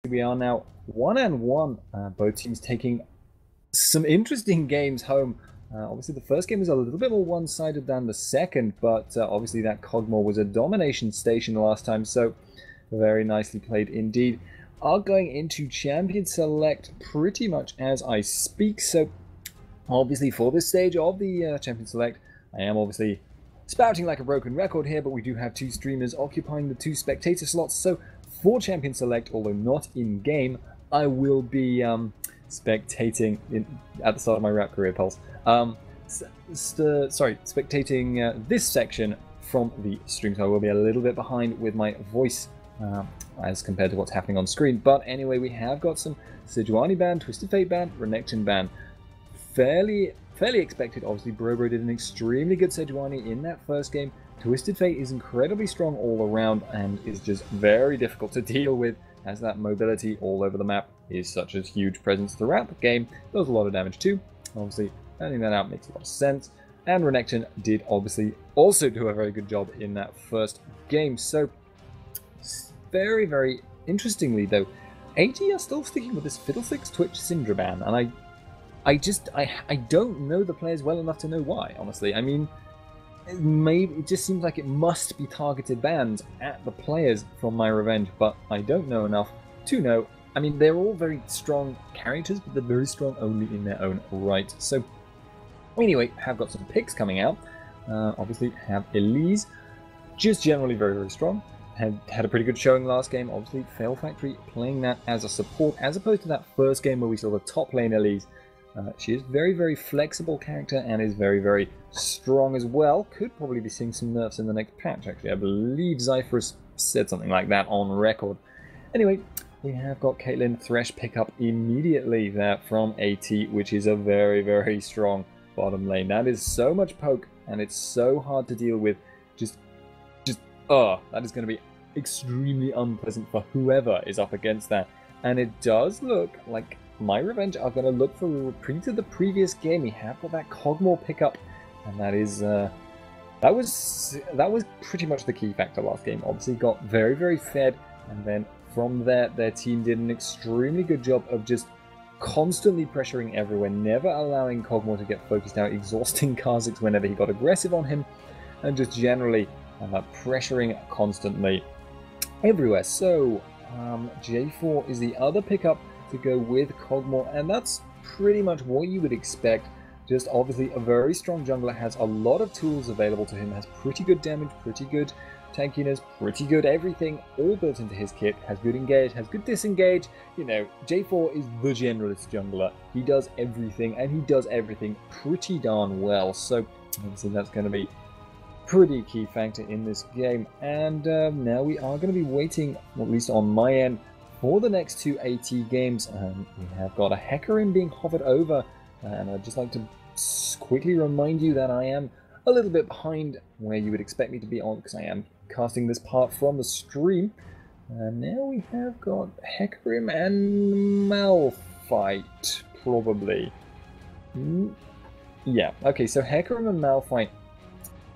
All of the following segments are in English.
We are now 1-1. Both teams taking some interesting games home. Obviously, the first game was a little bit more one-sided than the second, but obviously that Cogmore was a domination station last time, so very nicely played indeed. Are going into Champion Select pretty much as I speak, so obviously for this stage of the Champion Select, I am obviously spouting like a broken record here, but we do have two streamers occupying the two spectator slots, so for Champion Select, although not in-game, I will be spectating at the start of my rap career, Pulse. Spectating this section from the stream, so I will be a little bit behind with my voice as compared to what's happening on screen. But anyway, we have got some Sejuani ban, Twisted Fate ban, Renekton ban. Fairly expected. Obviously, Bro did an extremely good Sejuani in that first game. Twisted Fate is incredibly strong all around and is just very difficult to deal with, as that mobility all over the map is such a huge presence throughout the game. Does a lot of damage too. Obviously, finding that out makes a lot of sense. And Renekton did obviously also do a very good job in that first game. So, very interestingly though, AT are still sticking with this Fiddlesticks Twitch Syndra ban, and I don't know the players well enough to know why, honestly. I mean, maybe it just seems like it must be targeted bans at the players from myRevenge, but I don't know enough to know. I mean, they're all very strong characters, but they're very strong only in their own right. So, anyway, have got some picks coming out. Obviously, have Elise, just generally very strong. Had a pretty good showing last game. Obviously, Fail Factory playing that as a support, as opposed to that first game where we saw the top lane Elise. She is very flexible character and is very strong as well. Could probably be seeing some nerfs in the next patch, actually. I believe Zyphorus said something like that on record. Anyway, we have got Caitlyn Thresh pick up immediately there from AT, which is a very strong bottom lane. That is so much poke, and it's so hard to deal with. That is going to be extremely unpleasant for whoever is up against that. And it does look like myRevenge are going to look for a repeat of the previous game. We have got that Cogmore pickup, and that is that was pretty much the key factor last game. Obviously got very fed, and then from there their team did an extremely good job of just constantly pressuring everywhere, never allowing Cogmore to get focused out, exhausting Kha'Zix whenever he got aggressive on him, and just generally pressuring constantly everywhere. So J4 is the other pickup to go with Cogmore, and that's pretty much what you would expect. Just obviously a very strong jungler, has a lot of tools available to him, has pretty good damage, pretty good tankiness, pretty good everything, all built into his kit, has good engage, has good disengage. You know, J4 is the generalist jungler. He does everything, and he does everything pretty darn well. So obviously that's going to be pretty key factor in this game. And now we are going to be waiting, at least on my end, for the next two AT games. We have got a Hecarim being hovered over, and I'd just like to quickly remind you that I am a little bit behind where you would expect me to be on, because I am casting this part from the stream. And now we have got Hecarim and Malphite, probably. Yeah, okay, so Hecarim and Malphite,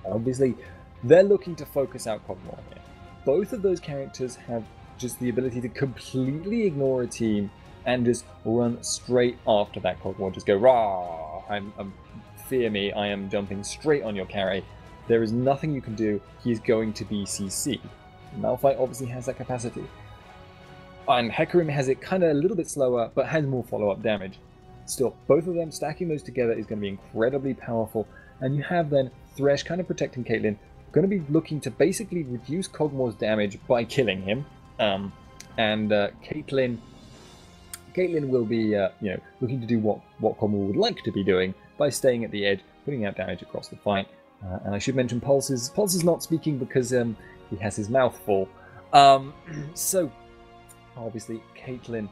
obviously, they're looking to focus out Cogmore here. Both of those characters have just the ability to completely ignore a team and just run straight after that Cogmore. Just go, rah! Fear me, I am jumping straight on your carry. There is nothing you can do. He is going to be CC. Malphite obviously has that capacity. And Hecarim has it kind of a little bit slower, but has more follow-up damage. Still, both of them, stacking those together is going to be incredibly powerful. And you have then Thresh kind of protecting Caitlyn, going to be looking to basically reduce Cogmore's damage by killing him. Caitlyn will be looking to do what Cogmore would like to be doing by staying at the edge, putting out damage across the fight. And I should mention Pulse is not speaking because he has his mouth full. So obviously Caitlyn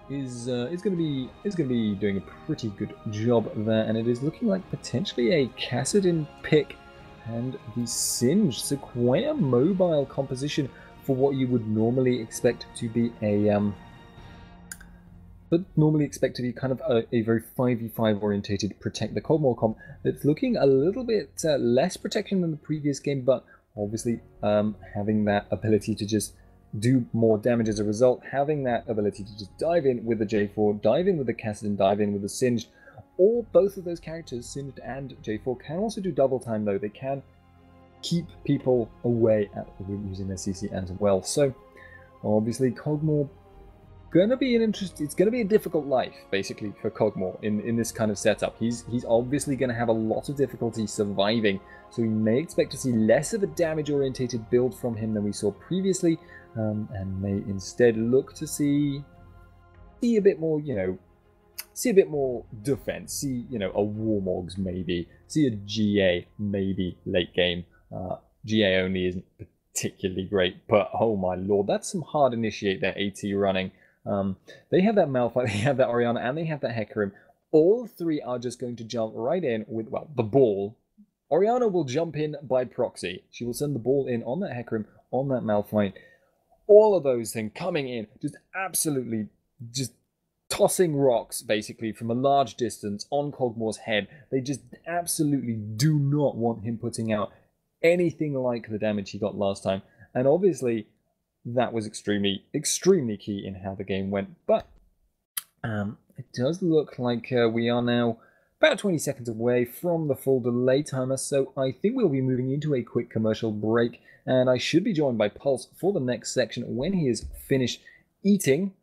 is going to be doing a pretty good job there, and it is looking like potentially a Kassadin pick and the Singe. So quite a mobile composition for what you would normally expect to be kind of a very 5v5 orientated protect the Cogmore comp. It's looking a little bit less protection than the previous game, but obviously having that ability to just do more damage as a result. Having that ability to just dive in with the J4, dive in with the Kassadin, dive in with the Singed, or both of those characters, Singed and J4, can also do double time though. They can keep people away at the root using their CC as well. So obviously Kog'Maw gonna be it's gonna be a difficult life basically for Kog'Maw in this kind of setup. He's obviously gonna have a lot of difficulty surviving, so we may expect to see less of a damage orientated build from him than we saw previously, and may instead look to see a bit more, see a bit more defense, see, a Warmogs maybe, see a GA maybe late game. GA only isn't particularly great, but oh my lord, that's some hard initiate there, AT running. They have that Malphite, they have that Orianna, and they have that Hecarim. All three are just going to jump right in with, well, the ball. Orianna will jump in by proxy. She will send the ball in on that Hecarim, on that Malphite. All of those things coming in, just absolutely just tossing rocks, basically, from a large distance on Kog'Maw's head. They just absolutely do not want him putting out anything like the damage he got last time. And obviously, that was extremely, extremely key in how the game went. But it does look like we are now about 20 seconds away from the full delay timer, so I think we'll be moving into a quick commercial break, and I should be joined by Pulse for the next section when he is finished eating.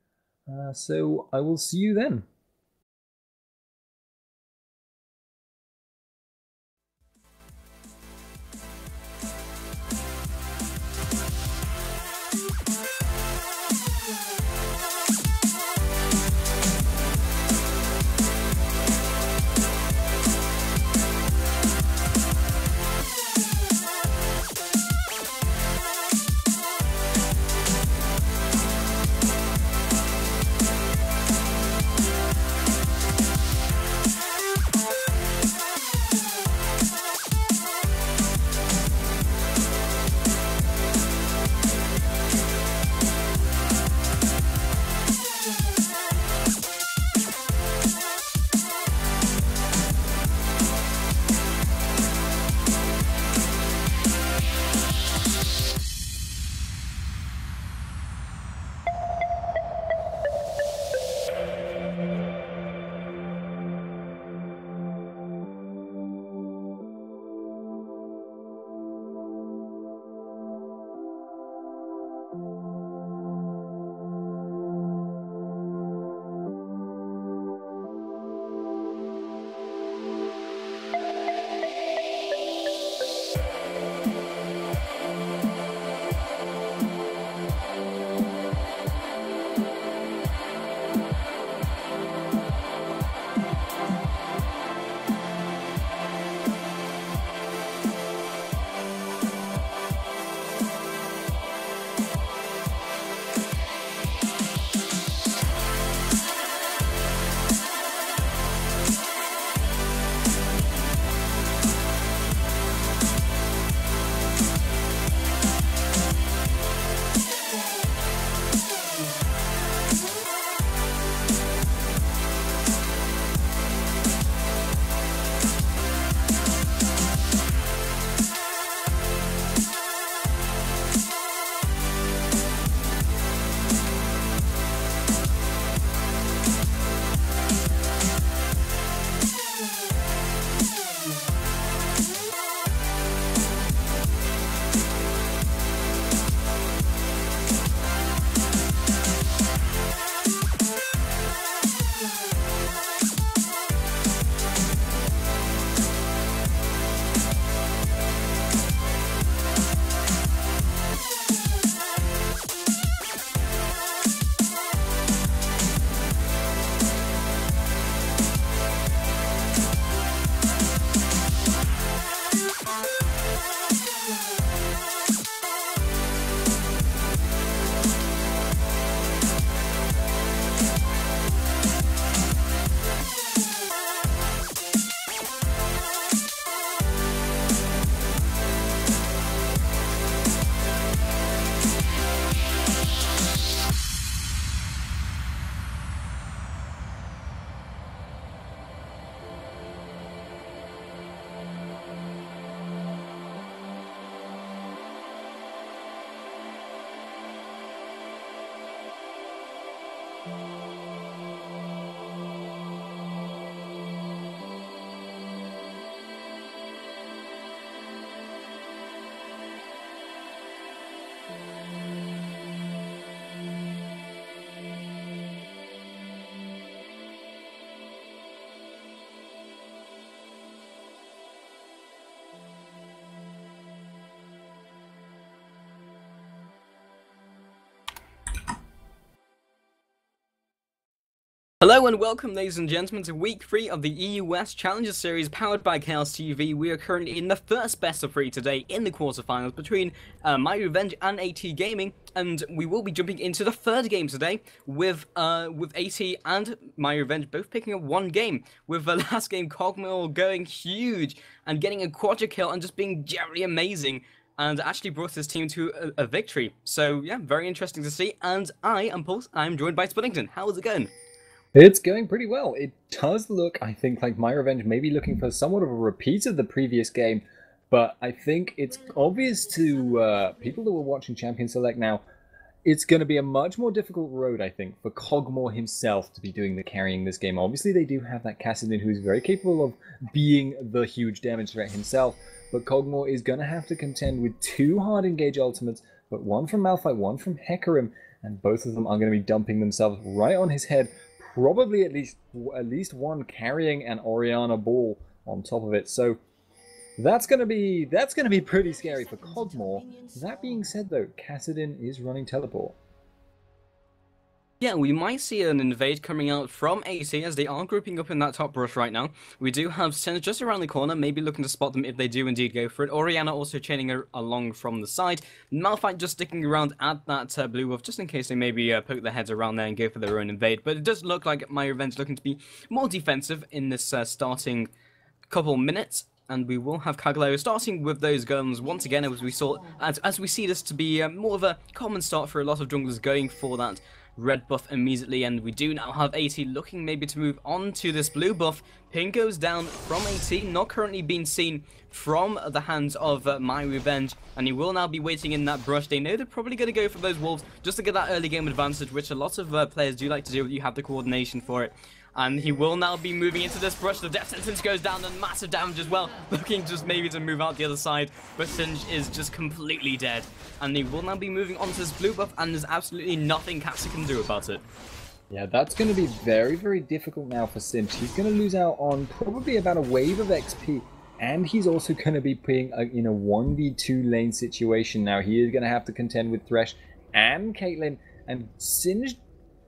So I will see you then. Hello and welcome, ladies and gentlemen, to week 3 of the EU West Challenger Series powered by Kaostv. We are currently in the first best of 3 today in the quarterfinals between myRevenge and AT Gaming, and we will be jumping into the third game today with AT and myRevenge both picking up one game, with the last game Cogmore going huge and getting a quadra kill and just being generally amazing, and actually brought his team to a victory. So yeah, very interesting to see. And I am Pulse. I'm joined by Spuddington. How's it going? It's going pretty well. It does look, I think, like myRevenge may be looking for somewhat of a repeat of the previous game, but I think it's obvious to people that were watching Champion Select now, it's going to be a much more difficult road, I think, for Cogmore himself to be doing the carrying this game. Obviously, they do have that Kaostv who's very capable of being the huge damage threat himself, but Cogmore is going to have to contend with two hard engage ultimates, but one from Malphite, one from Hecarim, and both of them are going to be dumping themselves right on his head. Probably at least one carrying an Orianna ball on top of it. So that's gonna be pretty scary for Cogmore. That being said, though, Kaostv is running teleport. Yeah, we might see an invade coming out from AT as they are grouping up in that top brush right now. We do have Sin just around the corner, maybe looking to spot them if they do indeed go for it. Orianna also chaining along from the side. Malphite just sticking around at that blue buff just in case they maybe poke their heads around there and go for their own invade. But it does look like myRevenge looking to be more defensive in this starting couple minutes. And we will have Kagalo starting with those guns once again, as we see this to be more of a common start for a lot of junglers going for that red buff immediately, and we do now have AT looking maybe to move on to this blue buff. Ping goes down from AT, not currently being seen from the hands of myRevenge, and he will now be waiting in that brush. They know they're probably going to go for those wolves just to get that early game advantage, which a lot of players do like to do if you have the coordination for it. And he will now be moving into this brush. The death sentence goes down and massive damage as well. Looking just maybe to move out the other side. But Singe is just completely dead. And he will now be moving onto this blue buff. And there's absolutely nothing Cassie can do about it. Yeah, that's going to be very, very difficult now for Singe. He's going to lose out on probably about a wave of XP. And he's also going to be playing in a 1v2 lane situation now. He is going to have to contend with Thresh and Caitlyn. And Singe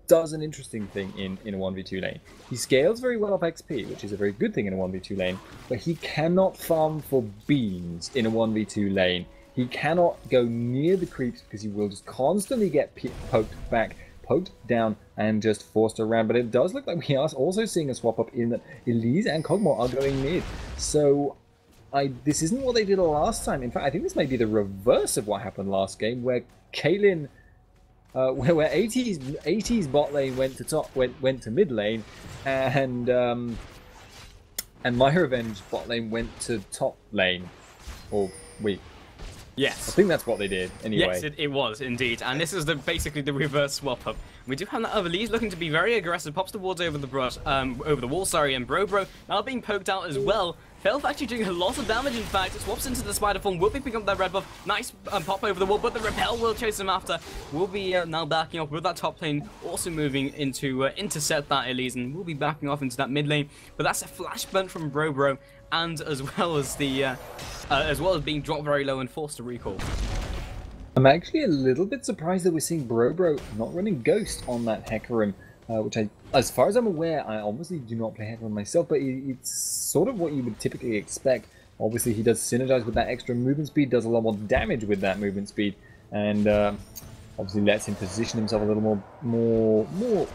does an interesting thing in a 1v2 lane. He scales very well off XP, which is a very good thing in a 1v2 lane, but he cannot farm for beans in a 1v2 lane. He cannot go near the creeps because he will just constantly get poked back, poked down, and just forced around. But it does look like we are also seeing a swap up in that Elise and Cogmore are going mid. So this isn't what they did last time. In fact, I think this may be the reverse of what happened last game, where Caitlyn where AT's bot lane went to mid lane, and myRevenge bot lane went to top lane. Or wait, yes, I think that's what they did. Anyway, yes, it was indeed, and this is basically the reverse swap up. We do have that other Lee's looking to be very aggressive, pops the wards over the brush, over the wall, sorry, and Bro now being poked out as well. Failf actually doing a lot of damage, in fact. It swaps into the spider form, will be picking up that red buff. Nice pop over the wall, but the repel will chase him after. Will be now backing off with that top lane, also moving into intercept that Elise, and will be backing off into that mid lane. But that's a flash burn from Bro, and as well as being dropped very low and forced to recall. I'm actually a little bit surprised that we're seeing Bro not running Ghost on that Hecarim. Which as far as I'm aware, I obviously do not play Hecarim myself, but it's sort of what you would typically expect. Obviously, he does synergize with that extra movement speed, does a lot more damage with that movement speed, and obviously lets him position himself a little more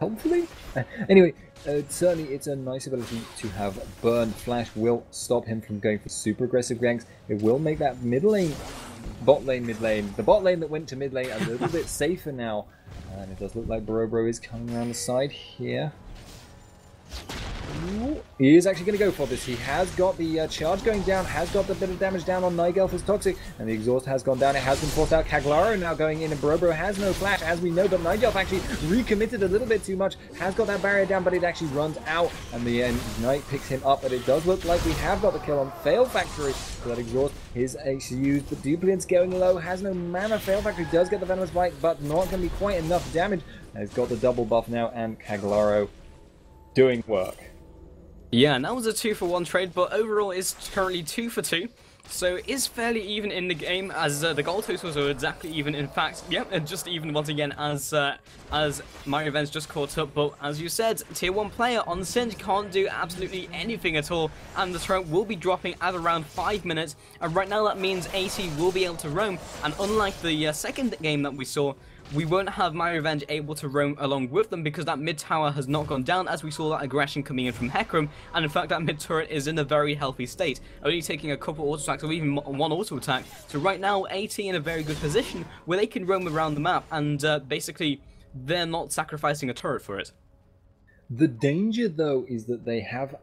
helpfully. Anyway, certainly it's a nice ability to have burn. Flash will stop him from going for super aggressive ganks. It will make that mid lane, bot lane, mid lane, the bot lane that went to mid lane a little bit safer now. And it does look like Bro is coming around the side here. Ooh, he is actually going to go for this. He has got the charge going down, has got the bit of damage down on Nigelf as Toxic, and the exhaust has gone down. It has been forced out. Caglaro now going in, and Bro has no flash, as we know, but Nigelf actually recommitted a little bit too much. Has got that barrier down, but it actually runs out, and the Ignite picks him up. But it does look like we have got the kill on Fail Factory. So that exhaust is actually used, but Dupliant's going low, has no mana. Fail Factory does get the Venomous Bite, but not going to be quite enough damage. And he's got the double buff now, and Caglaro doing work. Yeah, and that was a 2-for-1 trade, but overall it's currently 2-for-2. So it is fairly even in the game, as the goal totals are exactly even. In fact, yep, just even once again as myRevenge just caught up. But as you said, tier 1 player on Singe can't do absolutely anything at all, and the turret will be dropping at around 5 minutes. And right now that means AT will be able to roam, and unlike the second game that we saw, we won't have myRevenge able to roam along with them because that mid tower has not gone down, as we saw that aggression coming in from Hecarim, and in fact that mid turret is in a very healthy state, only taking a couple auto attacks or even one auto attack. So right now AT in a very good position where they can roam around the map, and basically they're not sacrificing a turret for it. The danger though is that they have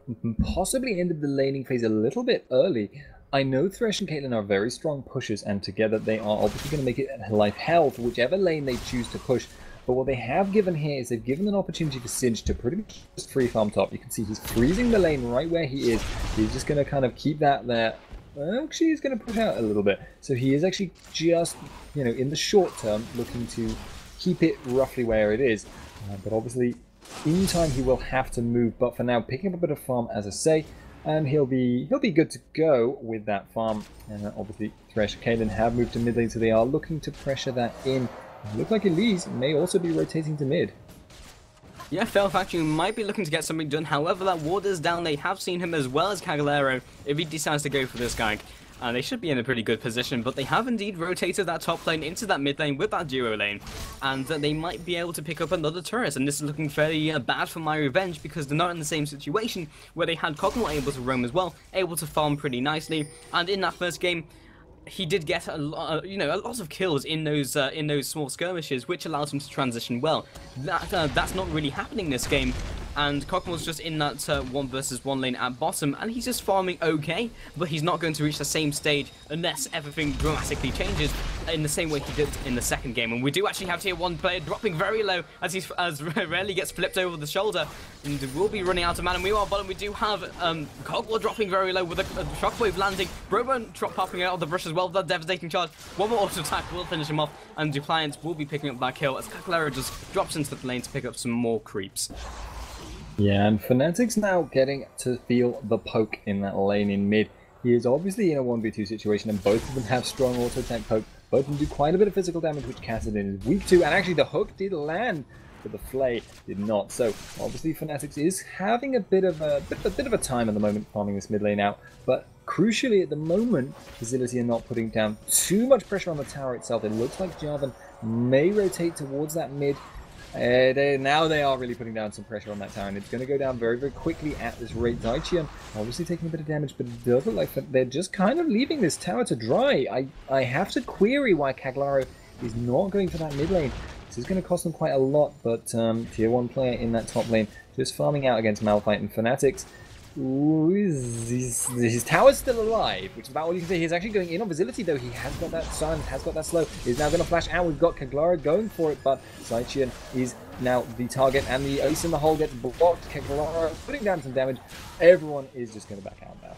possibly ended the laning phase a little bit early. I know Thresh and Caitlyn are very strong pushers, and together they are obviously going to make it life hell for whichever lane they choose to push. But what they have given here is they've given an opportunity for Singe to pretty much just free farm top. You can see he's freezing the lane right where he is. He's just going to kind of keep that there. Actually, he's going to push out a little bit. So he is actually just, you know, in the short term, looking to keep it roughly where it is. But obviously, in time he will have to move. But for now, picking up a bit of farm, as I say, and he'll be good to go with that farm. And obviously Thresh and Caitlyn have moved to mid lane, so they are looking to pressure that in. It looks like Elise may also be rotating to mid. Yeah, Fail Factory might be looking to get something done. However, that ward is down. They have seen him as well as Cagalero if he decides to go for this gank. And they should be in a pretty good position, but they have indeed rotated that top lane into that mid lane with that duo lane, and they might be able to pick up another turret. And this is looking fairly bad for myRevenge because they're not in the same situation where they had Cogmal able to roam as well, able to farm pretty nicely. And in that first game, he did get a lot of kills in those small skirmishes, which allows him to transition well. That's not really happening this game. And Cogmal's just in that 1 versus 1 lane at bottom, and he's just farming okay, but he's not going to reach the same stage unless everything dramatically changes in the same way he did in the second game. And we do actually have tier 1 player dropping very low as rarely gets flipped over the shoulder, and we'll be running out of mana. Meanwhile, bottom we do have Cogmal dropping very low with a shockwave landing. Brobo popping out of the brush as well with that devastating charge. One more auto attack will finish him off, and Dupliant will be picking up that kill as Cagalero just drops into the lane to pick up some more creeps. Yeah, and fnatic's now getting to feel the poke in that lane in mid. He is obviously in a 1v2 situation, and both of them have strong auto attack poke. Both of them do quite a bit of physical damage, which Kassadin is weak to, and actually the hook did land, but the flay did not. So obviously fnatic is having a bit of a time at the moment farming this mid lane out, but crucially at the moment, Facility are not putting down too much pressure on the tower itself. It looks like Jarvan may rotate towards that mid. Now they are really putting down some pressure on that tower, and it's going to go down very, very quickly at this rate. Zaichian obviously taking a bit of damage, but it does look like they're just kind of leaving this tower to dry. I have to query why Caglaro is not going for that mid lane. This is going to cost them quite a lot, but tier 1 player in that top lane just farming out against Malphite and Fnatic's. Ooh, his tower's still alive, which is about all you can say. He's actually going in on Facility, though. He has got that silence, has got that slow. He's now going to flash out. We've got Caglaro going for it, but Zaichian is now the target, and the ace in the hole gets blocked. Caglaro putting down some damage. Everyone is just going to back out now.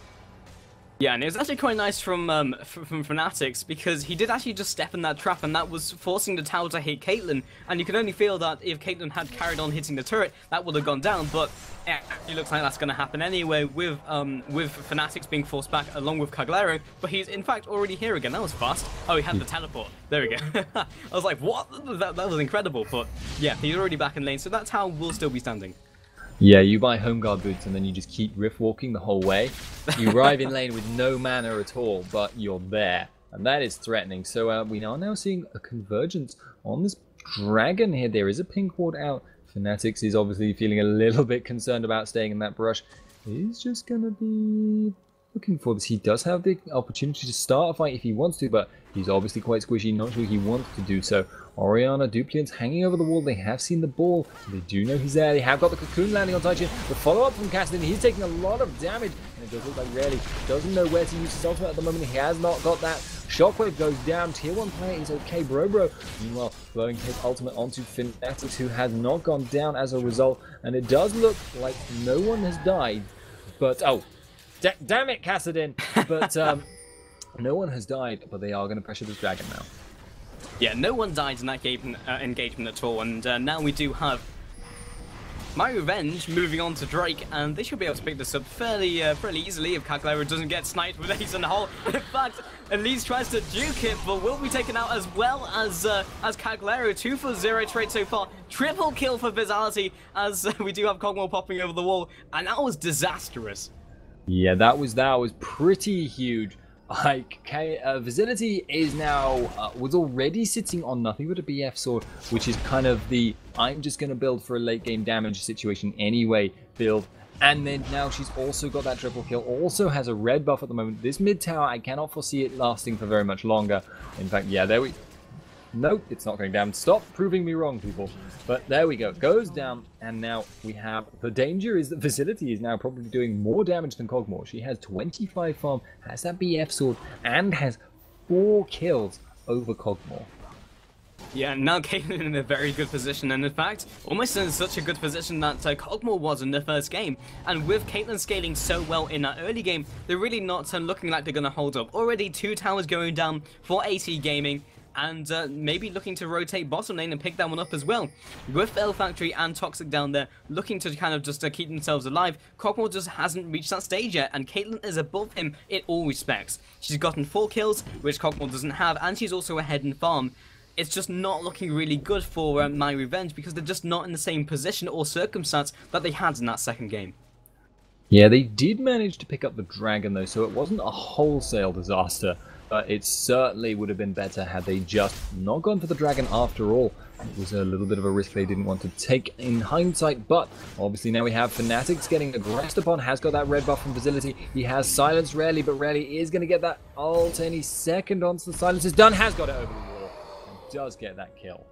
Yeah, and it was actually quite nice from Fnatic's, because he did actually just step in that trap, and that was forcing the tower to hit Caitlyn. And you can only feel that if Caitlyn had carried on hitting the turret, that would have gone down. But it actually looks like that's going to happen anyway, with Fnatic's being forced back along with Caglaro. But he's in fact already here again. That was fast. Oh, he had the teleport. There we go. I was like, what? That was incredible. But yeah, he's already back in lane, so that tower will still be standing. Yeah, you buy home guard boots and then you just keep riff walking the whole way. You arrive in lane with no mana at all, but you're there. And that is threatening. So we are now seeing a convergence on this dragon here. There is a pink ward out. Fnatic is obviously feeling a little bit concerned about staying in that brush. He's just going to be looking for this. He does have the opportunity to start a fight if he wants to, but he's obviously quite squishy, not sure he wants to do so. Orianna, Duplians hanging over the wall. They have seen the ball. They do know he's there. They have got the cocoon landing on Taichin. The follow-up from Kaostv. He's taking a lot of damage. And it does look like Rarely doesn't know where to use his ultimate at the moment. He has not got that. Shockwave goes down. Tier 1 player is okay. Bro. Meanwhile, blowing his ultimate onto fnatic, who has not gone down as a result. And it does look like no one has died. But, oh, damn it, Kaostv. But, no one has died, but they are going to pressure this dragon now. Yeah, no one died in that engagement at all, and now we do have myRevenge moving on to Drake, and they should be able to pick this up fairly easily if Kaostv doesn't get sniped with ace in the hole. In fact, Elise tries to duke it, but will be taken out as well as Kaostv. 2 for 0 trade so far. Triple kill for Vitality, as we do have Kog'Maw popping over the wall, and that was disastrous. Yeah, that was pretty huge. Like, Vicinity is now, was already sitting on nothing but a BF sword, which is kind of the, I'm just going to build for a late game damage situation anyway build. And then now she's also got that triple kill, also has a red buff at the moment. This mid tower, I cannot foresee it lasting for very much longer. In fact, yeah, there we... Nope, it's not going down. Stop proving me wrong, people. But there we go. Goes down, and now we have... The danger is that Vicinity is now probably doing more damage than Kog'Maw. She has 25 farm, has that BF sword, and has 4 kills over Kog'Maw. Yeah, now Caitlyn in a very good position, and in fact, almost in such a good position that Kog'Maw was in the first game. And with Caitlyn scaling so well in that early game, they're really not looking like they're going to hold up. Already 2 towers going down for AT Gaming, and maybe looking to rotate bottom lane and pick that one up as well. With Factory and Toxic down there, looking to kind of just keep themselves alive, Kog'Maw just hasn't reached that stage yet, and Caitlyn is above him in all respects. She's gotten 4 kills, which Kog'Maw doesn't have, and she's also ahead in farm. It's just not looking really good for myRevenge, because they're just not in the same position or circumstance that they had in that second game. Yeah, they did manage to pick up the dragon though, so it wasn't a wholesale disaster. But it certainly would have been better had they just not gone for the dragon after all. It was a little bit of a risk they didn't want to take in hindsight, but obviously now we have Fnatic's getting aggressed upon, has got that red buff from Facility. He has silenced Rarely, but Rarely is going to get that ult any second once the silence is done. Has got it over the wall and does get that kill.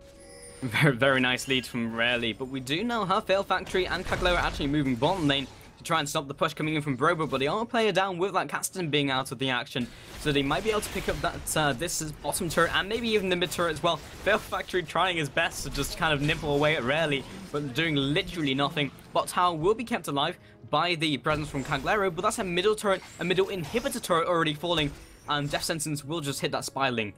Very nice lead from Rarely, but we do now have Factory and Kaostv actually moving bottom lane to try and stop the push coming in from Brobo, but they are a player down with that Kaostv being out of the action, so they might be able to pick up that this is bottom turret and maybe even the mid turret as well. Factory trying his best to just kind of nibble away at Rarely, but doing literally nothing. Bot tower will be kept alive by the presence from Kaostv, but that's a middle turret, a middle inhibitor turret already falling, and Death Sentence will just hit that spiraling.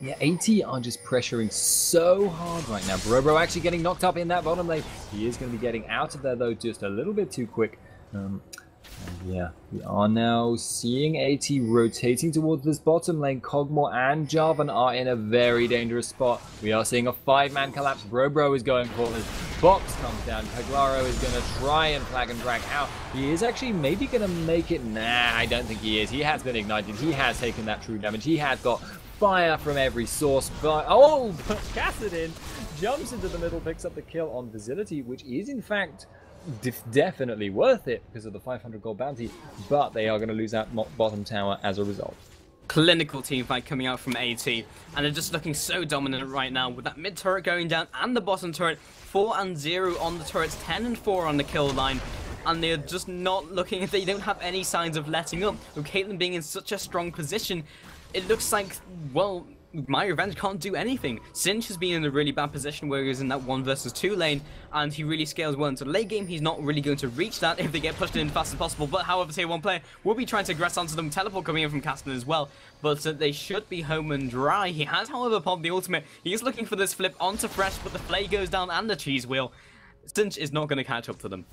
Yeah, AT are just pressuring so hard right now. Brobo actually getting knocked up in that bottom lane. He is going to be getting out of there, though, just a little bit too quick. And yeah, we are now seeing AT rotating towards this bottom lane. Kog'Maw and Jarvan are in a very dangerous spot. We are seeing a 5-man collapse. Brobo is going for this. Box comes down. Paglaro is going to try and flag and drag out. He is actually maybe going to make it. Nah, I don't think he is. He has been ignited. He has taken that true damage. He has got fire from every source, but oh, but Kaostv jumps into the middle, picks up the kill on Vicinity, which is in fact definitely worth it because of the 500 gold bounty, but they are going to lose that bottom tower as a result. Clinical team fight coming out from AT, and they're just looking so dominant right now with that mid turret going down and the bottom turret. 4 and 0 on the turrets, 10 and 4 on the kill line. And they're just not looking, they don't have any signs of letting up. With Caitlyn being in such a strong position, it looks like, well, myRevenge can't do anything. Cinch has been in a really bad position where he's in that 1 versus 2 lane, and he really scales well into the late game. He's not really going to reach that if they get pushed in as fast as possible. But however, tier 1 player will be trying to aggress onto them. Teleport coming in from Kaostv as well, but they should be home and dry. He has, however, popped the ultimate. He's looking for this flip onto Fresh, but the flay goes down and the cheese wheel. Cinch is not going to catch up to them.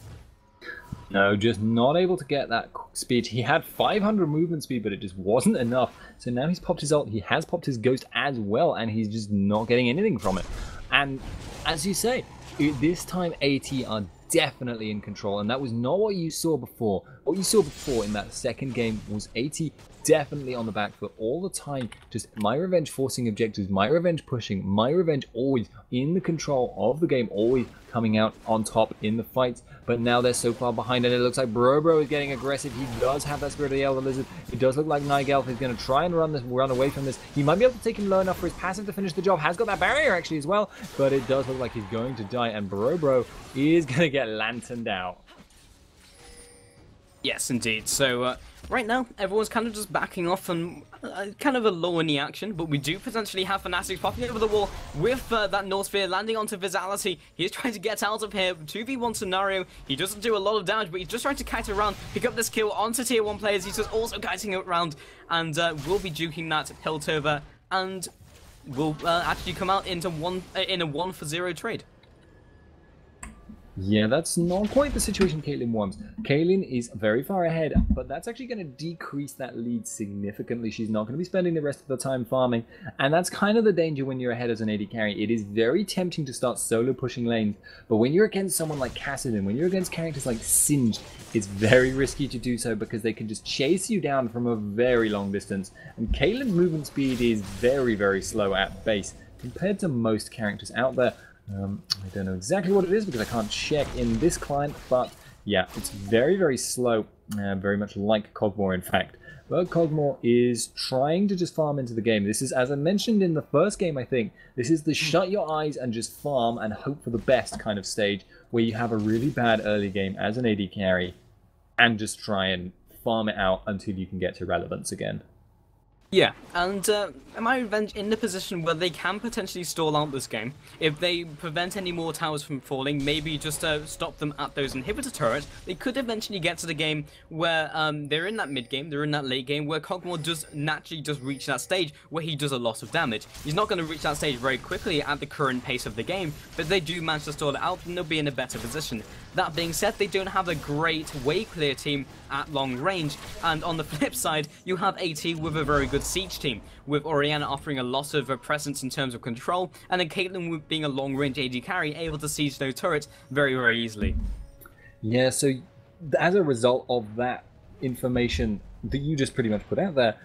No, just not able to get that speed. He had 500 movement speed, but it just wasn't enough. So now he's popped his ult. He has popped his ghost as well, and he's just not getting anything from it. And as you say, this time AT are definitely in control, and that was not what you saw before. what you saw before in that second game was AT definitely on the back foot all the time. Just myRevenge forcing objectives, myRevenge pushing, myRevenge always in the control of the game, always coming out on top in the fights. But now they're so far behind, and it looks like Bro is getting aggressive. He does have that Spirit of the Elder Lizard. It does look like Nigelf is going to try and run away from this. He might be able to take him low enough for his passive to finish the job. Has got that barrier actually as well, but it does look like he's going to die, and Bro is going to get lanterned out. Yes, indeed. So right now, everyone's kind of just backing off and kind of a low in the action, but we do potentially have Fnatic popping over the wall with that North Sphere landing onto Vitality. He's trying to get out of here. 2v1 scenario. He doesn't do a lot of damage, but he's just trying to kite around, pick up this kill onto tier 1 players. He's just also kiting it around, and will be juking that Piltover, and will actually come out into in a 1-for-0 trade. Yeah, that's not quite the situation Caitlyn wants. Caitlyn is very far ahead, but that's actually going to decrease that lead significantly. She's not going to be spending the rest of the time farming, and that's kind of the danger when you're ahead as an AD carry. It is very tempting to start solo pushing lanes, but when you're against someone like Kaostv, when you're against characters like Singed, it's very risky to do so because they can just chase you down from a very long distance, and Caitlyn's movement speed is very, very slow at base compared to most characters out there. I don't know exactly what it is because I can't check in this client, but yeah, it's very, very slow, very much like Kog'Maw in fact. But Kog'Maw is trying to just farm into the game. This is, as I mentioned in the first game, I think, this is the shut your eyes and just farm and hope for the best kind of stage where you have a really bad early game as an AD carry and just try and farm it out until you can get to relevance again. Yeah, and myRevenge in the position where they can potentially stall out this game. If they prevent any more towers from falling, maybe just stop them at those inhibitor turrets, they could eventually get to the game where they're in that mid game, they're in that late game, where Kog'Maw does naturally just reach that stage where he does a lot of damage. He's not going to reach that stage very quickly at the current pace of the game, but they do manage to stall it out and they'll be in a better position. That being said, they don't have a great way clear team at long range, and on the flip side, you have AT with a very good siege team, with Orianna offering a lot of presence in terms of control, and then Caitlyn being a long range AD carry, able to siege those turrets very, very easily. Yeah, so as a result of that information that you just pretty much put out there,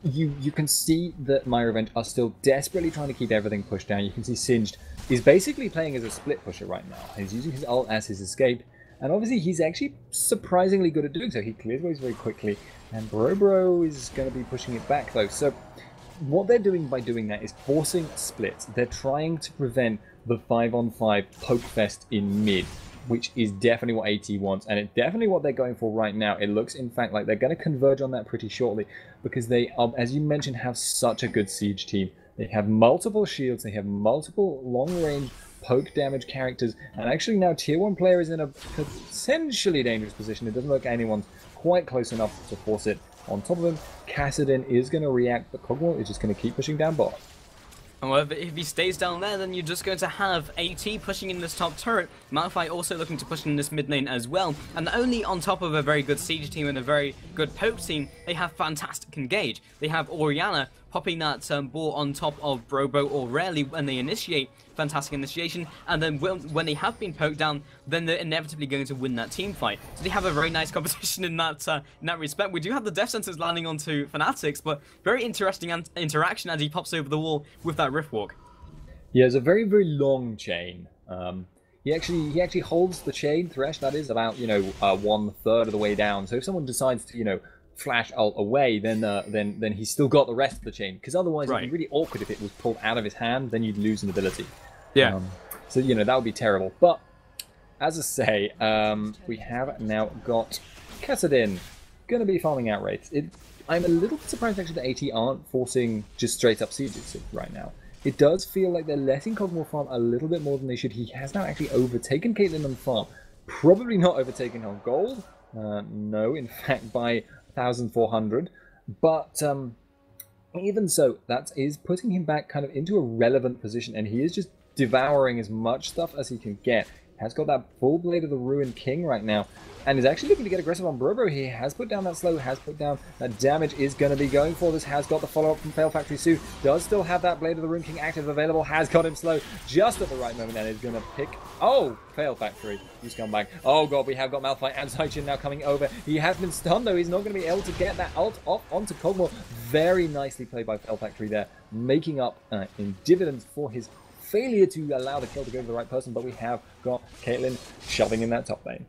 you can see that myRevenge are still desperately trying to keep everything pushed down. You can see Singed is basically playing as a split pusher right now. He's using his ult as his escape, and obviously he's actually surprisingly good at doing so. He clears waves very quickly, and Bro is going to be pushing it back though. So what they're doing by doing that is forcing splits. They're trying to prevent the 5-on-5 poke fest in mid, which is definitely what AT wants, and it's definitely what they're going for right now. It looks, in fact, like they're going to converge on that pretty shortly, because they, as you mentioned, have such a good siege team. They have multiple shields, they have multiple long-range poke damage characters, and actually now tier 1 player is in a potentially dangerous position. It doesn't look like anyone's quite close enough to force it on top of him. Kaostv is going to react, but Kog'Maw is just going to keep pushing down bot. However, if he stays down there, then you're just going to have AT pushing in this top turret, Malphite also looking to push in this mid lane as well, and not only on top of a very good siege team and a very good poke team, they have fantastic engage. They have Orianna popping that ball on top of Bro or rarely when they initiate, fantastic initiation, and then when they have been poked down, then they're inevitably going to win that team fight. So they have a very nice competition in that respect. We do have the death sensors landing onto Fnatic's, but very interesting interaction as he pops over the wall with that Rift Walk. Yeah, it's a very, very long chain. He actually holds the chain thresh, that is, about, 1/3 of the way down. So if someone decides to, flash ult away, then he's still got the rest of the chain. Because otherwise, it'd be really awkward if it was pulled out of his hand, then you'd lose an ability. Yeah. So, that would be terrible. But, as I say, we have now got Kaostv going to be farming out raids. I'm a little bit surprised, actually, that AT aren't forcing just straight-up sieges right now. It does feel like they're letting Kog'Maw farm a little bit more than they should. He has now actually overtaken Caitlyn on farm. Probably not overtaken on gold. No, in fact, by 1,400. But even so, that is putting him back kind of into a relevant position, and he is just devouring as much stuff as he can get. Has got that full Blade of the Ruined King right now, and is actually looking to get aggressive on Brobro here. Has put down that slow, has put down that damage, is going to be going for this. Has got the follow-up from Fail Factory Sue, does still have that Blade of the Ruined King active available, has got him slow just at the right moment, and is going to pick... Oh, Fail Factory, you scumbag. Oh god, we have got Malphite and Zaichin now coming over. He has been stunned though, he's not going to be able to get that ult off onto Kog'Maw. Very nicely played by Fail Factory there, making up in dividends for his failure to allow the kill to go to the right person, but we have got Caitlyn shoving in that top lane.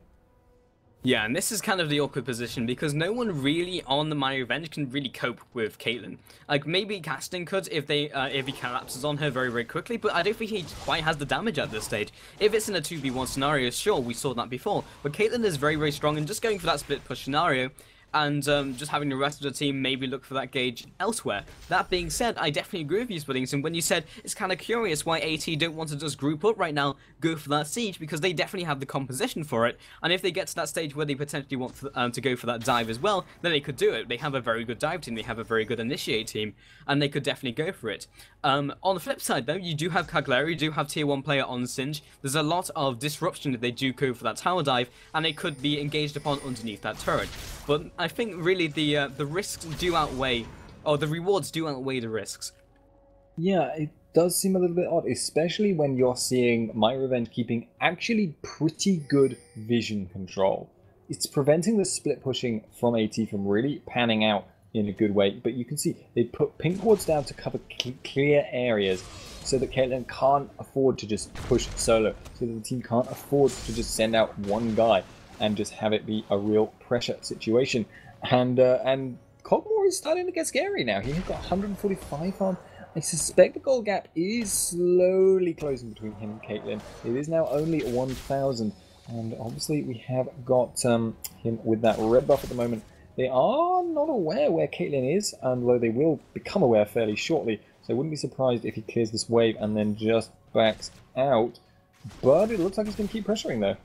Yeah, and this is kind of the awkward position because no one really on the myRevenge can really cope with Caitlyn. Like, maybe Casting could if he collapses on her very, very quickly, but I don't think he quite has the damage at this stage. If it's in a 2v1 scenario, sure, we saw that before, but Caitlyn is very, very strong, and just going for that split push scenario, and just having the rest of the team maybe look for that gauge elsewhere. That being said, I definitely agree with you, Splittington, when you said it's kind of curious why AT don't want to just group up right now, go for that siege, because they definitely have the composition for it, and if they get to that stage where they potentially want to go for that dive as well, then they could do it. They have a very good dive team, they have a very good initiate team, and they could definitely go for it. On the flip side though, you do have Cagliari, you do have tier 1 player on Singe. There's a lot of disruption if they do go for that tower dive, and they could be engaged upon underneath that turret. But I think really the risks do outweigh, or the rewards do outweigh the risks. Yeah, it does seem a little bit odd, especially when you're seeing myRevenge keeping actually pretty good vision control. It's preventing the split pushing from AT from really panning out in a good way, but you can see they put pink wards down to cover clear areas so that Caitlyn can't afford to just push solo, so that the team can't afford to just send out one guy and just have it be a real pressure situation. And Kog'Maw is starting to get scary now. He has got 145 farm. I suspect the goal gap is slowly closing between him and Caitlyn. It is now only 1,000, and obviously we have got him with that red buff at the moment. They are not aware where Caitlyn is, although they will become aware fairly shortly, so I wouldn't be surprised if he clears this wave and then just backs out. But it looks like he's going to keep pressuring though.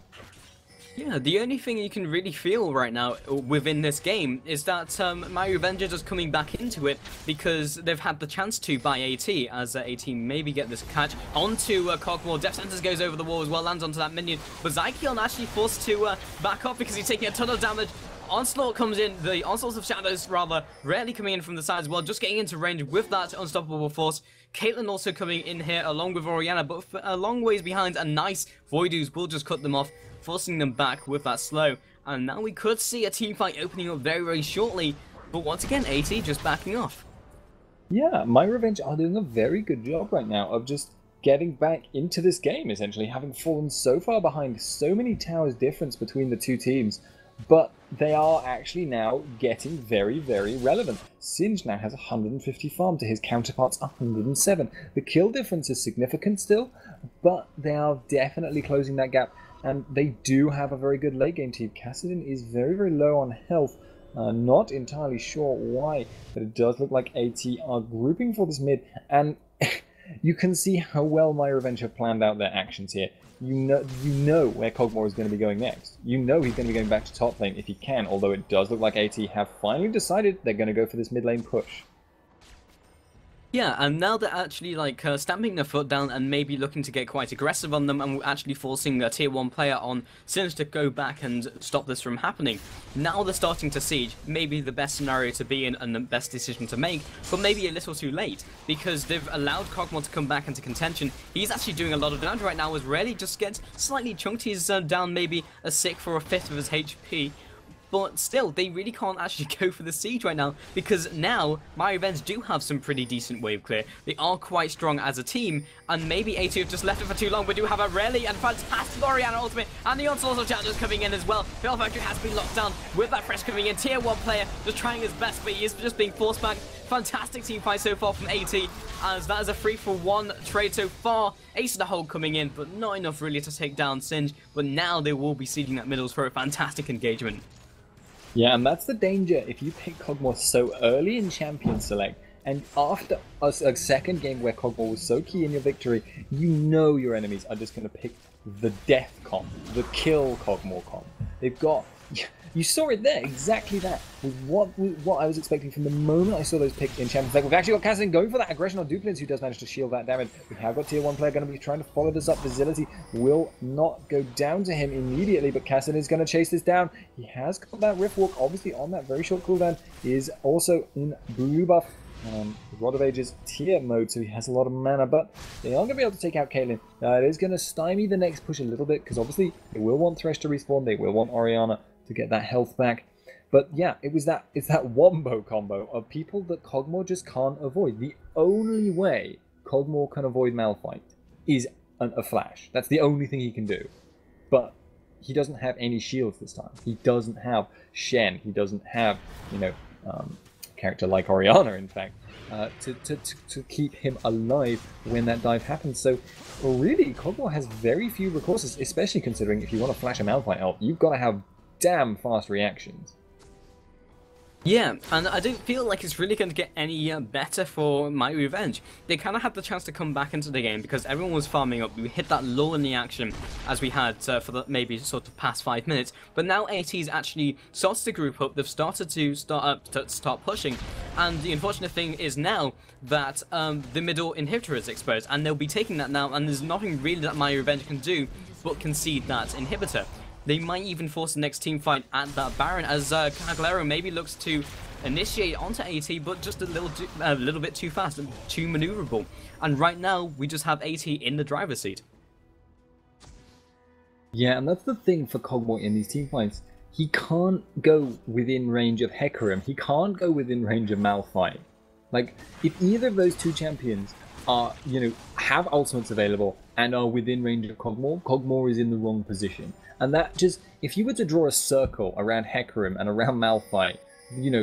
Yeah, the only thing you can really feel right now within this game is that myRevenge are just coming back into it because they've had the chance to by AT, as AT maybe get this catch onto Kog'Maw. Death Sentence goes over the wall as well, lands onto that minion, but Zykeon actually forced to back up because he's taking a ton of damage. Onslaught comes in, the Onslaughts of Shadows rather, rarely coming in from the side as well, just getting into range with that Unstoppable Force. Caitlyn also coming in here along with Orianna, but a long ways behind, and nice Voidoos will just cut them off, forcing them back with that slow. And now we could see a team fight opening up very, very shortly, but once again, AT just backing off. Yeah, myRevenge are doing a very good job right now of just getting back into this game, essentially, having fallen so far behind, so many towers difference between the two teams. But they are actually now getting very, very relevant. Singe now has 150 farm to his counterpart's 107. The kill difference is significant still, but they are definitely closing that gap. And they do have a very good late game team. Kassadin is very, very low on health. Not entirely sure why, but it does look like AT are grouping for this mid. And you can see how well myRevenge have planned out their actions here. You know where Kog'Maw is going to be going next. You know he's going to be going back to top lane if he can, although it does look like AT have finally decided they're going to go for this mid lane push. Yeah, and now they're actually like stamping their foot down and maybe looking to get quite aggressive on them, and actually forcing a tier 1 player on Singe to go back and stop this from happening. Now they're starting to siege, maybe the best scenario to be in and the best decision to make, but maybe a little too late, because they've allowed Kog'Maw to come back into contention. He's actually doing a lot of damage right now, as Rarely just gets slightly chunked. He's down maybe a 6th or a 5th of his HP. But still, they really can't actually go for the siege right now, because now myRevenge do have some pretty decent wave clear. They are quite strong as a team, and maybe A2 have just left it for too long. We do have a Rarely and fantastic Orianna ultimate, and the Onslaught of Shadows coming in as well. Fail Factory has been locked down with that fresh coming in. Tier 1 player just trying his best, but he is just being forced back. Fantastic team fight so far from AT, as that is a 3-for-1 trade so far. Ace of the Hole coming in, but not enough really to take down Singe. But now they will be sieging that middles for a fantastic engagement. Yeah, and that's the danger if you pick Kog'Maw so early in Champion Select, and after a second game where Kog'Maw was so key in your victory, you know your enemies are just going to pick the death comp, the kill Kog'Maw comp. They've got you saw it there, exactly that. With what I was expecting from the moment I saw those picked in Champions League. We've actually got Kaostv going for that aggression on Duplins, who does manage to shield that damage. We have got tier 1 player going to be trying to follow this up. Facility will not go down to him immediately, but Kaostv is going to chase this down. He has got that Rift Walk, obviously on that very short cooldown. He is also in blue buff. Rod of Ages tier mode, so he has a lot of mana, but they aren't going to be able to take out Caitlyn. It is going to stymie the next push a little bit, because obviously they will want Thresh to respawn, they will want Orianna to get that health back. But yeah, it's that wombo combo of people that Kog'Maw just can't avoid. The only way Kog'Maw can avoid Malphite is a flash. That's the only thing he can do. But he doesn't have any shields this time. He doesn't have Shen. He doesn't have, character like Orianna, in fact, to keep him alive when that dive happens. So really, Kog'Maw has very few recourses, especially considering if you want to flash a Malphite ult, you've got to have damn fast reactions. Yeah, and I don't feel like it's really going to get any better for myRevenge. They kind of had the chance to come back into the game because everyone was farming up. We hit that lull in the action as we had for the maybe sort of past 5 minutes. But now AT's actually started to group up. They've started to start pushing. And the unfortunate thing is now that the middle inhibitor is exposed, and they'll be taking that now. And there's nothing really that myRevenge can do but concede that inhibitor. They might even force the next team fight at that Baron, as Caglero maybe looks to initiate onto AT, but just a little bit too fast and too maneuverable. And right now, we just have AT in the driver's seat. Yeah, and that's the thing for Kog'Maw in these team fights. He can't go within range of Hecarim. He can't go within range of Malphite. Like, if either of those two champions are, have ultimates available and are within range of Kog'Maw, Kog'Maw is in the wrong position. And that just, if you were to draw a circle around Hecarim and around Malphite,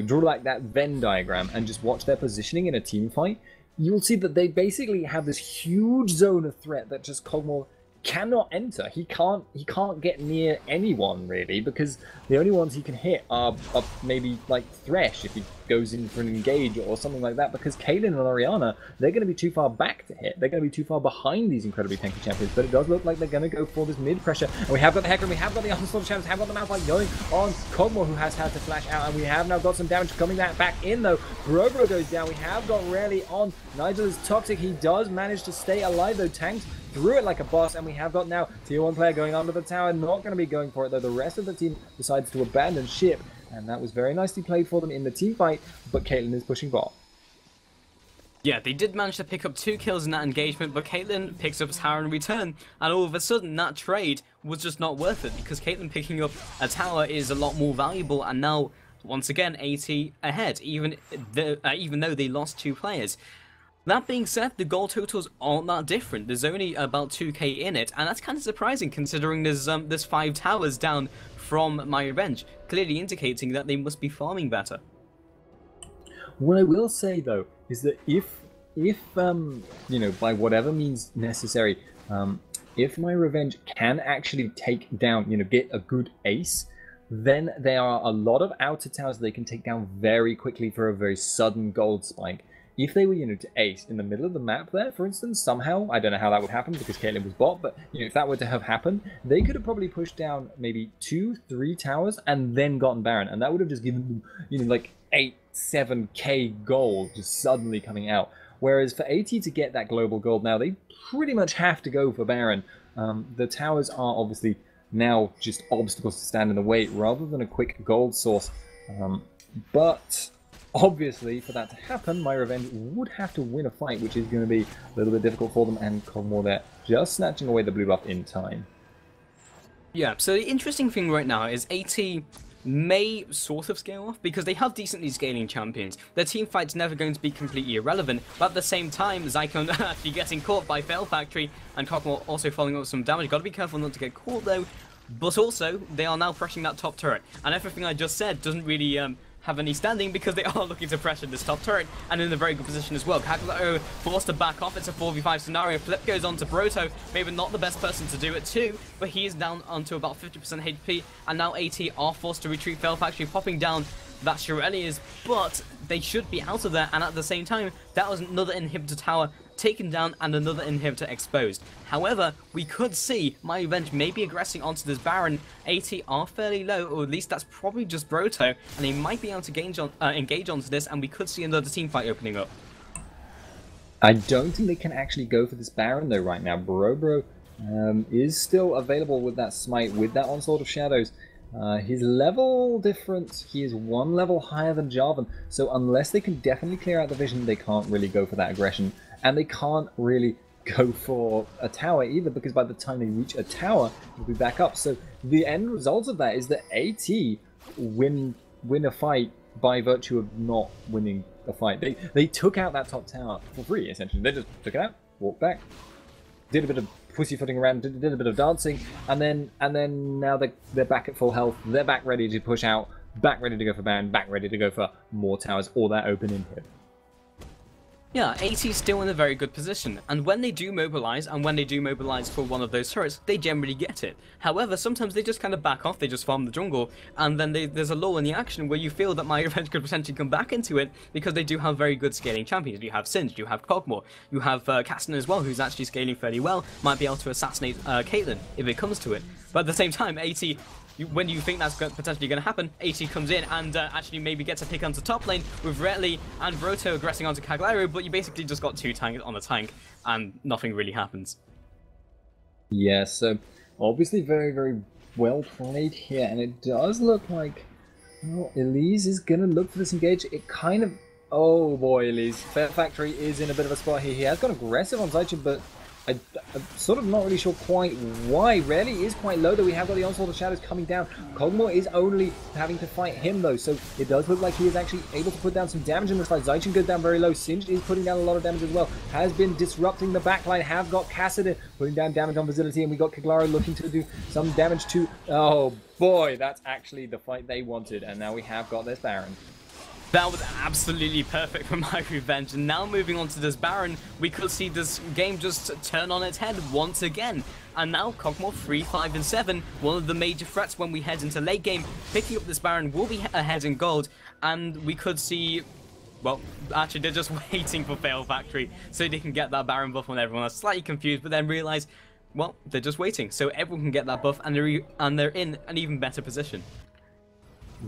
draw like that Venn diagram and just watch their positioning in a team fight, you'll see that they basically have this huge zone of threat that just Kog'Maw cannot enter. He can't get near anyone really, because the only ones he can hit are maybe like Thresh if he goes in for an engage or something like that, because Caitlyn and Orianna, they're going to be too far back to hit. They're going to be too far behind these incredibly tanky champions, but it does look like they're going to go for this mid pressure. And we have got the Hecarim, we have got the Onslaught champions, have got the Malphite going on Kog'Maw, who has had to flash out, and we have now got some damage coming back in though. Bro goes down, we have got Rarely on. Nigel is toxic, he does manage to stay alive though, tanks through it like a boss, and we have got now tier 1 player going under the tower, not going to be going for it though. The rest of the team decides to abandon ship, and that was very nicely played for them in the team fight, but Caitlyn is pushing bot. Yeah, they did manage to pick up 2 kills in that engagement, but Caitlyn picks up a tower in return, and all of a sudden that trade was just not worth it, because Caitlyn picking up a tower is a lot more valuable, and now once again AT ahead, even though they lost 2 players. That being said, the goal totals aren't that different. There's only about 2k in it, and that's kind of surprising considering there's 5 towers down from myRevenge, clearly indicating that they must be farming better. What I will say though is that if by whatever means necessary, if myRevenge can actually take down, get a good ace, then there are a lot of outer towers they can take down very quickly for a very sudden gold spike. If they were, to ace in the middle of the map there, for instance, somehow, I don't know how that would happen because Caitlyn was bot, but, if that were to have happened, they could have probably pushed down maybe 2-3 towers and then gotten Baron, and that would have just given them, like 8-7k gold just suddenly coming out. Whereas for AT to get that global gold now, they pretty much have to go for Baron. The towers are obviously now just obstacles to stand in the way rather than a quick gold source, but obviously, for that to happen, myRevenge would have to win a fight, which is going to be a little bit difficult for them, and Kog'Maw there just snatching away the blue buff in time. Yeah, so the interesting thing right now is AT may sort of scale off because they have decently scaling champions. Their team fight's never going to be completely irrelevant, but at the same time, Zyclone actually getting caught by Fail Factory, and Kog'Maw also following up with some damage. Got to be careful not to get caught though, but also they are now pressuring that top turret, and everything I just said doesn't really have any standing because they are looking to pressure this top turret and in a very good position as well. Caglero forced to back off. It's a 4v5 scenario. Flip goes on to Broto. Maybe not the best person to do it too, but he is down onto about 50% HP, and now AT are forced to retreat. Fail Factory popping down that Shirelli is, but they should be out of there, and at the same time, that was another inhibitor tower taken down and another inhibitor exposed. However, we could see myRevenge maybe aggressing onto this Baron. 80 are fairly low, or at least that's probably just Broto, and he might be able to engage onto this, and we could see another team fight opening up. I don't think they can actually go for this Baron though right now. Bro is still available with that smite, with that Onslaught of Shadows. His level difference, he is 1 level higher than Jarvan, so unless they can definitely clear out the vision, they can't really go for that aggression, and they can't really go for a tower either, because by the time they reach a tower, he'll be back up. So the end result of that is that AT win a fight by virtue of not winning a fight. They took out that top tower for free, essentially. They just took it out, walked back, did a bit of pussyfooting around, did a bit of dancing, and then now they're back at full health. They're back ready to push out, back ready to go for Baron, back ready to go for more towers or that open inhib. Yeah, AT's still in a very good position, and when they do mobilize, for one of those turrets, they generally get it. However, sometimes they just kind of back off, they just farm the jungle, and then there's a lull in the action where you feel that myRevenge could potentially come back into it, because they do have very good scaling champions. You have Singed, you have Kog'Maw, you have Kaostv as well, who's actually scaling fairly well, might be able to assassinate Caitlyn if it comes to it. But at the same time, AT, when you think that's potentially going to happen, AT comes in and actually maybe gets a pick onto top lane with Retley and Broto aggressing onto Cagliari, but you basically just got 2 tanks on a tank and nothing really happens. Yeah, so obviously very, very well played here, and it does look like, well, Elise is going to look for this engage. It kind of... Oh boy, Elise. Fair Factory is in a bit of a spot here. He has gone aggressive on Zaichin, but I'm sort of not really sure quite why. Rarely is quite low, though. We have got the Onslaught of Shadows coming down. Kog'Maw is only having to fight him, though, so it does look like he is actually able to put down some damage in this fight. Zaichin goes down very low. Singed is putting down a lot of damage as well. Has been disrupting the backline. Have got Kassadin putting down damage on Facility, and we got Cagliari looking to do some damage too. Oh boy, that's actually the fight they wanted, and now we have got this Baron. That was absolutely perfect for myRevenge, and now moving on to this Baron, we could see this game just turn on its head once again. And now Kog'Maw 3, 5, and 7, one of the major threats when we head into late game. Picking up this Baron will be ahead in gold, and we could see... Well, actually, they're just waiting for Fail Factory so they can get that Baron buff on everyone. I'm slightly confused, but then realize, well, they're just waiting so everyone can get that buff, and they're in an even better position.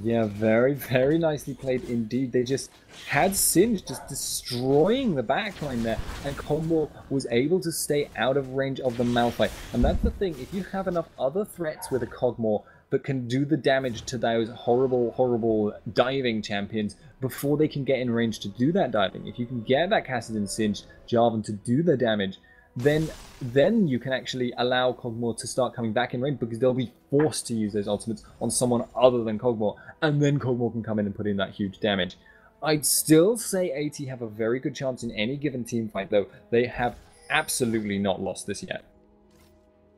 Yeah, very, very nicely played indeed. They just had Singed just destroying the backline there, and Kog'Maw was able to stay out of range of the Malphite. And that's the thing, if you have enough other threats with a Kog'Maw that can do the damage to those horrible, horrible diving champions before they can get in range to do that diving, if you can get that Kassadin, Singed, Jarvan to do the damage, then you can actually allow Kog'Maw to start coming back in range, because they'll be forced to use those ultimates on someone other than Kog'Maw, and then Kog'Maw can come in and put in that huge damage. I'd still say AT have a very good chance in any given team fight, though. They have absolutely not lost this yet.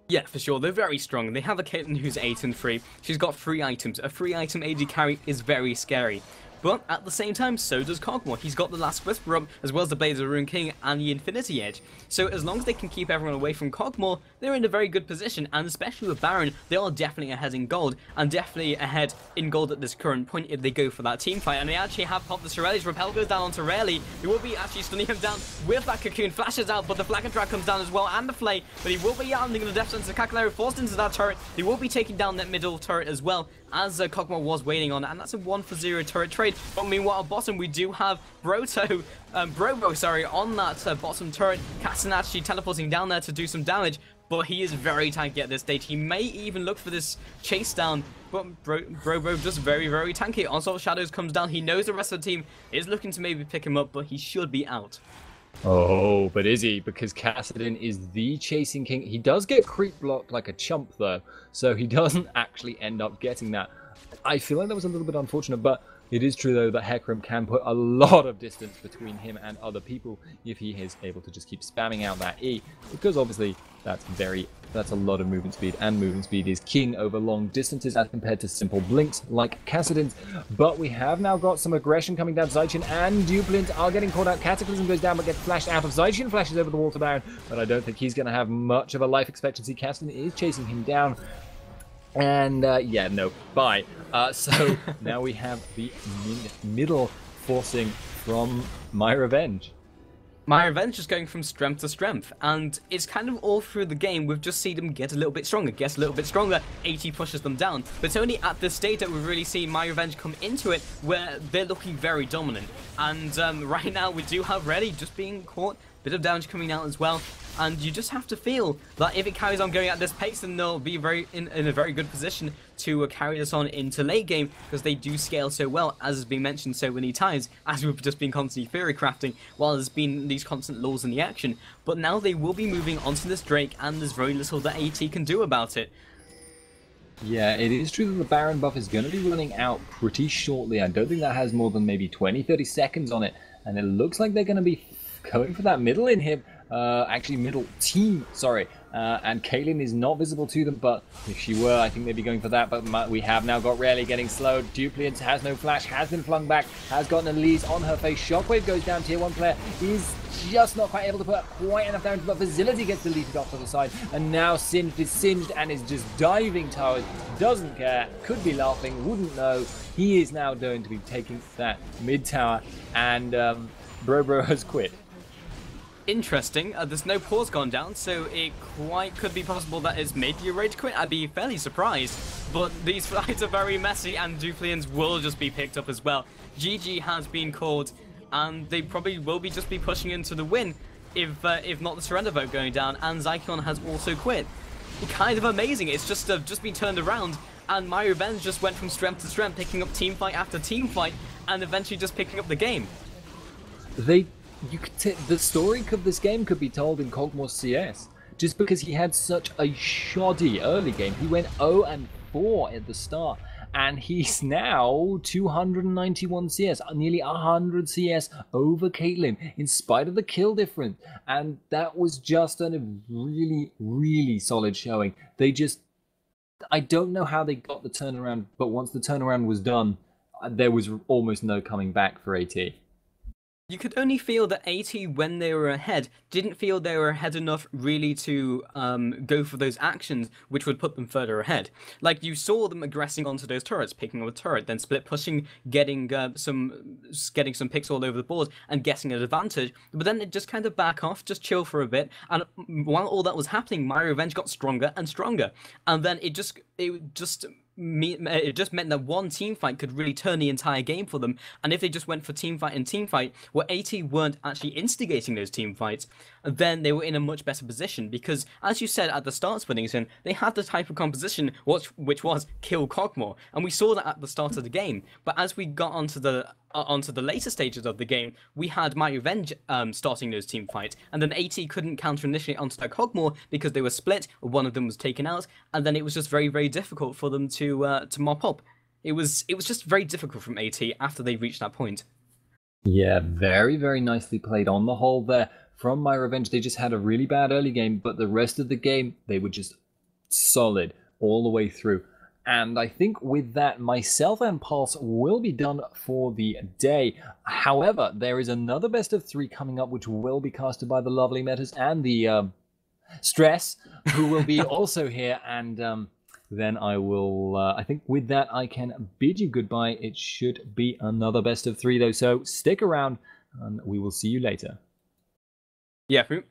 Yeah, for sure. They're very strong. They have a Caitlyn who's 8 and 3. She's got 3 items. A 3-item AD carry is very scary. But at the same time, so does Kog'Maw. He's got the Last Whisper up, as well as the Blades of the Rune King and the Infinity Edge. So as long as they can keep everyone away from Kog'Maw, they're in a very good position, and especially with Baron, they are definitely ahead in gold, and definitely ahead in gold at this current point if they go for that team fight. And they actually have popped the Shirelles. Repel goes down onto Rarely, who will be actually stunning him down with that Cocoon, flashes out, but the Flag and Drag comes down as well, and the Flay, but he will be landing the Death Sentence of Cagliari forced into that turret. He will be taking down that middle turret as well, as Kog'Maw was waiting on, and that's a 1-for-0 turret trade. But meanwhile, at bottom, we do have Brobo, on that bottom turret. Kassadin actually teleporting down there to do some damage, but he is very tanky at this stage. He may even look for this chase down, but Brobo just very, very tanky. Onslaught of Shadows comes down. He knows the rest of the team is looking to maybe pick him up, but he should be out. Oh, but is he? Because Kassadin is the chasing king. He does get creep blocked like a chump, though, so he doesn't actually end up getting that. I feel like that was a little bit unfortunate, but it is true, though, that Hecarim can put a lot of distance between him and other people if he is able to just keep spamming out that E, because obviously that's a lot of movement speed, and movement speed is king over long distances as compared to simple blinks like Kassadin's. But we have now got some aggression coming down. Zaichin and Duplint are getting caught out. Cataclysm goes down but gets flashed out of. Zaichin flashes over the wall to Baron, but I don't think he's going to have much of a life expectancy. Kassadin is chasing him down. And yeah, no, bye. So now we have the middle forcing from myRevenge. myRevenge is going from strength to strength, and it's kind of all through the game. We've just seen them get a little bit stronger, AT pushes them down, but it's only at this stage that we've really seen myRevenge come into it, where they're looking very dominant. And right now we do have Reddy just being caught, bit of damage coming out as well, and you just have to feel that if it carries on going at this pace, then they'll be in a very good position to carry this on into late game, because they do scale so well, as has been mentioned so many times, as we've just been constantly theory crafting, while there's been these constant lulls in the action. But now they will be moving onto this Drake, and there's very little that AT can do about it. Yeah, it is true that the Baron buff is going to be running out pretty shortly. I don't think that has more than maybe 20-30 seconds on it, and it looks like they're going to be going for that middle inhib. Actually middle team, sorry, and Caitlyn is not visible to them, but if she were, I think they'd be going for that. But we have now got Rarely getting slowed. Dupliance has no flash, has been flung back, has gotten a Elise on her face. Shockwave goes down, tier 1 player is just not quite able to put quite enough damage, but Facility gets deleted off to the side, and now Singed is singed and is just diving towers, doesn't care, could be laughing, wouldn't know. He is now going to be taking that mid tower, and Bro has quit. Interesting, there's no pause gone down, so it quite could be possible that it's maybe a rage quit. I'd be fairly surprised, but these fights are very messy, and Duplians will just be picked up as well. GG has been called, and they probably will be just be pushing into the win, if not the surrender vote going down, and Zyklon has also quit. Kind of amazing, it's just been turned around, and myRevenge just went from strength to strength, picking up team fight after team fight, and eventually just picking up the game. The story of this game could be told in Kog'Maw's CS. Just because he had such a shoddy early game, he went 0-4 at the start, and he's now 291 CS, nearly 100 CS over Caitlyn, in spite of the kill difference. And that was just a really, really solid showing. I don't know how they got the turnaround, but once the turnaround was done, there was almost no coming back for AT. You could only feel that AT, when they were ahead, didn't feel they were ahead enough really to go for those actions which would put them further ahead. Like, you saw them aggressing onto those turrets, picking up a turret, then split pushing, getting some picks all over the board and getting an advantage, but then it just kind of back off, just chill for a bit, and while all that was happening, myRevenge got stronger and stronger, and then it just meant that one team fight could really turn the entire game for them. And if they just went for team fight, where AT weren't actually instigating those team fights, then they were in a much better position, because as you said at the start, Spuddington, they had the type of composition which was kill Kog'Maw, and we saw that at the start of the game. But as we got onto the later stages of the game, we had myRevenge starting those team fights, and then AT couldn't counter initiate onto that Kog'Maw because they were split, one of them was taken out, and then it was just very, very difficult for them to mop up. It was just very difficult from AT after they reached that point. Yeah, very, very nicely played on the whole there. From myRevenge, they just had a really bad early game, but the rest of the game, they were just solid all the way through. And I think with that, myself and Pulse will be done for the day. However, there is another best of 3 coming up, which will be casted by the lovely Metas and the Stress, who will be also here. And then I will, I think with that, I can bid you goodbye. It should be another best of 3, though. So stick around, and we will see you later. Yeah, I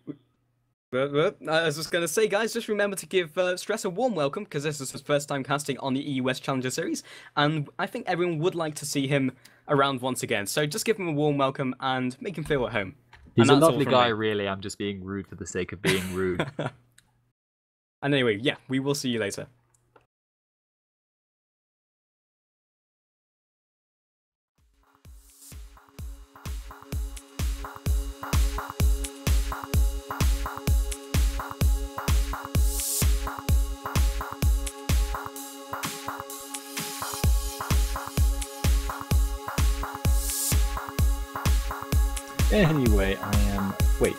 was just going to say, guys, just remember to give Stress a warm welcome, because this is his first time casting on the EUS Challenger Series, and I think everyone would like to see him around once again. So just give him a warm welcome and make him feel at home. He's a lovely guy, really. I'm just being rude for the sake of being rude. And anyway, yeah, we will see you later. Anyway, wait.